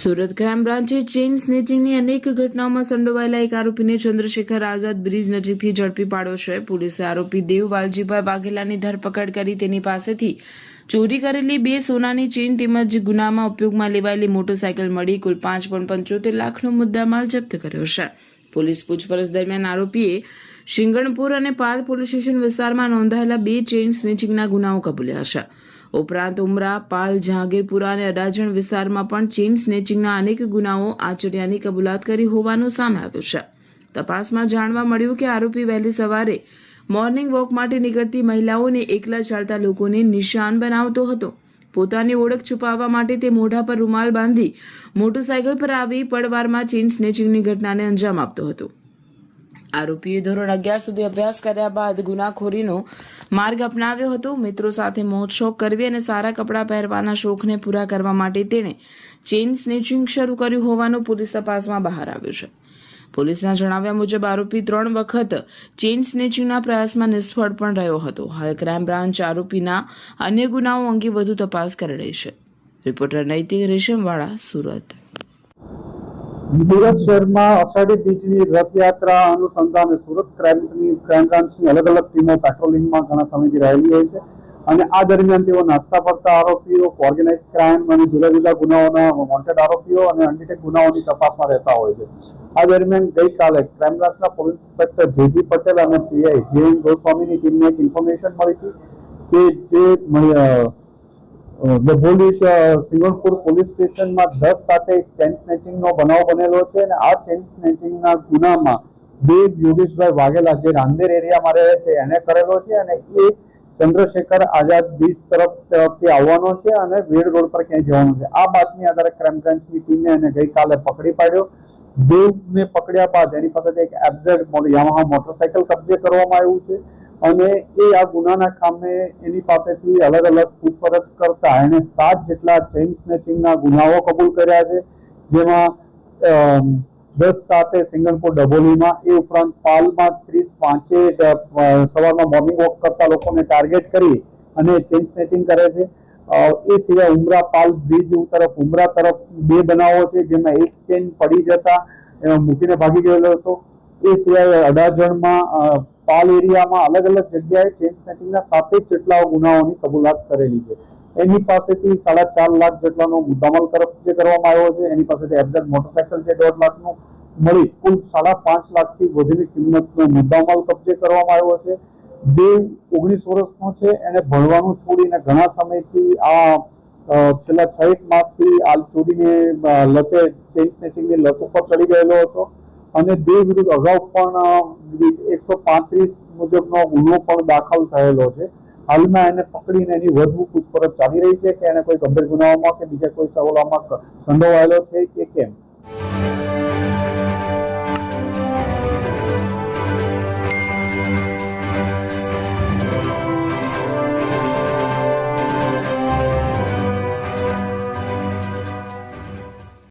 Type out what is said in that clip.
Surat crime બ્રાન્ચે chain સ્નેચિંગની અનેક ઘટનાઓમાં સંડોવાયેલા એક આરોપીને ચંદ્રશેખર આઝાદ બ્રિજ નજીકથી ઝડપી પાડ્યો છે. પોલીસે આરોપી દેવ વાલજીભાઈ વાઘેલાની ધરપકડ કરી તેની પાસેથી ચોરી કરેલી 2 સોનાની ચેઇન તેમજ ગુનામાં ઉપયોગમાં લેવાયેલી મોટરસાયકલ મળી કુલ 5.75 લાખનો મુદ્દામાલ જપ્ત કર્યો છે. પોલીસ પૂછપરછ દરમિયાન આરોપીએ શિંગણપુર અને પાલ પોલીસ સ્ટેશન વિસ્તારમાં નોંધાયેલા 2 ચેઇન સ્નેચિંગના ગુનાઓ કબૂલ્યા છે. ઉપરાંત ઉમરા, પાલ, જહાંગીરપુરા અને અડાજણ વિસ્તારમાં પણ ચેઇન સ્નેચિંગના અનેક ગુનાઓ આચર્યાની કબૂલાત કરી હોવાનું સામે આવ્યું છે. તપાસમાં જાણવા મળ્યું કે આરોપી વહેલી સવારે મોર્નિંગ વોક માટે નીકળતી મહિલાઓને એકલા ચાલતા લોકોને નિશાન બનાવતો હતો. પોતાની ઓળખ છુપાવવા માટે તે મોઢા પર રૂમાલ બાંધી મોટરસાયકલ પર આવી પળવારમાં ચેઇન સ્નેચિંગની ઘટનાને અંજામ આપતો હતો. આરોપીએ ધોરણ 11 સુધી અભ્યાસ કર્યા બાદ ગુનાખોરીનો માર્ગ અપનાવ્યો હતો. મિત્રો સાથે મોજશોખ કરવી અને સારા કપડાં પહેરવાના શોખને પૂરા કરવા માટે તેણે ચેઇન સ્નેચિંગ શરૂ કર્યું હોવાનું પોલીસ તપાસમાં બહાર આવ્યું છે. પોલીસના જણાવ્યા મુજબ આરોપી 3 વખત ચેઇન સ્નેચિંગના પ્રયાસમાં નિષ્ફળ પણ રહ્યો હતો. હાલ ક્રાઇમ બ્રાન્ચ આરોપીના અન્ય ગુનાઓ અંગે વધુ તપાસ કરી રહી છે. રિપોર્ટર નૈતિક રેશમવાળા, સુરત. સુરત શહેરમાં અષાઢી બીજની રથયાત્રા અનુસંધાને સુરત ક્રાઇમ બ્રાન્ચની અલગ અલગ ટીમો પેટ્રોલિંગમાં ઘણા સમયથી રહેલી હોય છે અને આ દરમિયાન તેઓ નાસ્તા ફરતા આરોપીઓ, ઓર્ગેનાઇઝ ક્રાઇમ અને જુદા જુદા ગુનાઓના વોન્ટેડ આરોપીઓ અને અનડિટેક્ટ ગુનાઓની તપાસમાં રહેતા હોય છે. આ દરમિયાન ગઈકાલે ક્રાઇમ બ્રાન્ચના પોલીસ ઇન્સ્પેક્ટર જેજી પટેલ અને પીઆઈ જે ગોસ્વામીની ટીમને એક ઇન્ફોર્મેશન મળી હતી કે જે સિંગણપુર પોલીસ સ્ટેશનમાં 10 સાથે ચેઇન સ્નેચિંગનો બનાવ બનેલો છે અને આ ચેઇન સ્નેચિંગના ગુનામાં દેવ યોગેશભાઈ વાઘેલા જે રાંદેર એરિયામાં રહે છે એને કરેલો છે અને એ ચંદ્રશેખર આઝાદ બીચ તરફથી આવવાનો છે અને વેડ રોડ પર ક્યાંય જવાનો છે. આ બાતમી આધારે ક્રાઇમ બ્રાન્ચની ટીમે એને ગઈકાલે પકડી પાડ્યો. દેવને પકડ્યા બાદ એની પાસેથી એક એફઝેડ યામાહા મોટરસાયકલ કબજે કરવામાં આવ્યું છે અને એ આ ગુનાના કામે એની પાસેથી અલગ અલગ પૂછપરછ કરતા એને 7 જેટલા ચેઇન સ્નેચિંગના ગુનાઓ કબૂલ કર્યા છે, જેમાં 10 સાથે સિંગણપુર ડભોલીમાં, એ ઉપરાંત પાલમાં 30 સવારમાં મોર્નિંગ વોક કરતા લોકોને ટાર્ગેટ કરી અને ચેઇન સ્નેચિંગ કરે છે. એ સિવાય ઉમરા પાલ બ્રિજ તરફ ઉમરા તરફ 2 બનાવો છે જેમાં એક ચેઇન પડી જતા મૂકીને ભાગી ગયેલો હતો. એ સિવાય અડાજણમાં પાલ એરિયામાં અલગ અલગ જગ્યાએ ચેઇન સ્નેચિંગના 7 જેટલા ગુનાઓની કબૂલાત કરેલી છે. એની પાસેથી 4.5 લાખ જેટલાનો મુદ્દામાલ કબજે કરવામાં આવ્યો છે. એની પાસેથી એફઝેડ મોટરસાયકલ છે 1.5 લાખનું મળી કુલ 5.5 લાખથી વધુની કિંમતનો મુદ્દામાલ કબજે કરવામાં આવ્યો છે. દેવ 19 વર્ષનો છે. એને ભણવાનું છોડીને ઘણા સમયથી છેલ્લા 6 માસથી આ ચોરીને લતે ચેઇન સ્નેચિંગની લત ઉપર ચડી ગયેલો હતો અને દેવ વિરુદ્ધ અગાઉ પણ 135 મુજબનો ગુનો પણ દાખલ થયેલો છે. હાલમાં એને પકડીને એની વધુ પૂછપરછ ચાલી રહી છે કે એને કોઈ ગંભીર ગુનાઓમાં કે બીજા કોઈ સવાલોમાં સંડોવાયેલો છે કે કેમ.